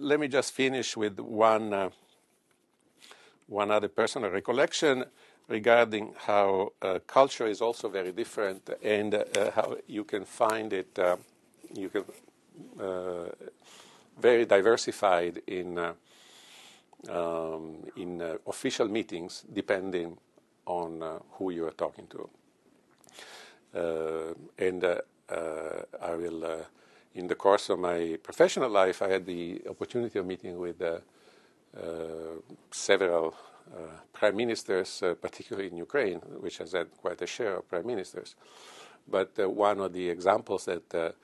let me just finish with one other personal recollection regarding how culture is also very different, and how you can find it very diversified in official meetings, depending on who you are talking to. I will, in the course of my professional life, I had the opportunity of meeting with several prime ministers, particularly in Ukraine, which has had quite a share of prime ministers. But one of the examples that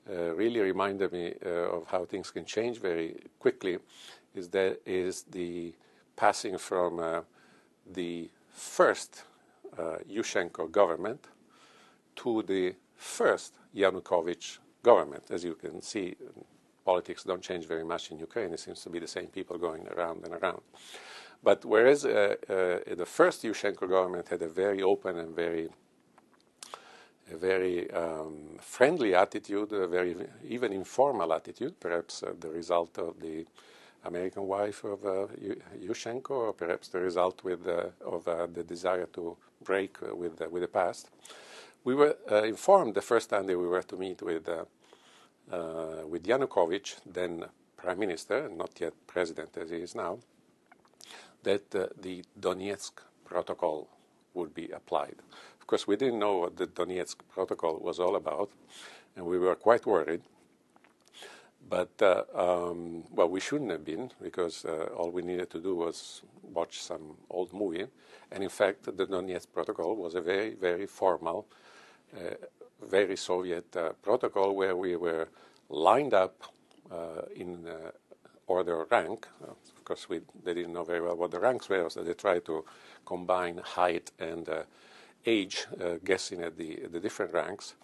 really reminded me of how things can change very quickly is the passing from the first Yushchenko government to the first Yanukovych government. As you can see, politics don't change very much in Ukraine. It seems to be the same people going around and around. But whereas the first Yushchenko government had a very open and very friendly attitude, a very even informal attitude, perhaps the result of the American wife of Yushchenko, or perhaps the result of the desire to break with the past. We were informed the first time that we were to meet with Yanukovych, then prime minister, not yet president as he is now, that the Donetsk protocol would be applied. Of course, we didn't know what the Donetsk protocol was all about, and we were quite worried. But, well, we shouldn't have been, because all we needed to do was watch some old movie. And in fact, the Donetsk protocol was a very, very formal, very Soviet protocol, where we were lined up in order of rank. Of course, they didn't know very well what the ranks were, so they tried to combine height and age, guessing at the different ranks.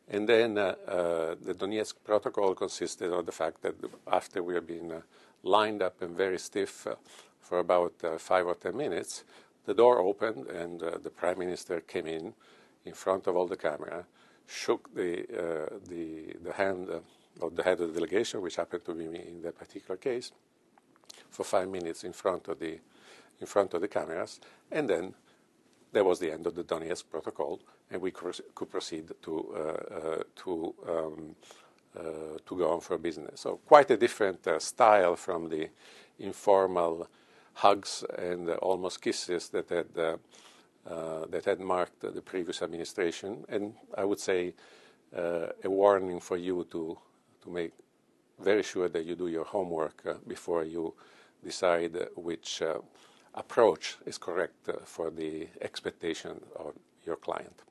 And then the Donetsk protocol consisted of the fact that after we had been lined up and very stiff for about 5 or 10 minutes, the door opened and the prime minister came in front of all the camera, shook the hand of the head of the delegation, which happened to be me in that particular case, for 5 minutes in front of the cameras, and then that was the end of the Donetsk protocol, and we could proceed to go on for business. So quite a different style from the informal hugs and almost kisses that had marked the previous administration, and I would say a warning for you to make very sure that you do your homework before you decide which approach is correct for the expectation of your client.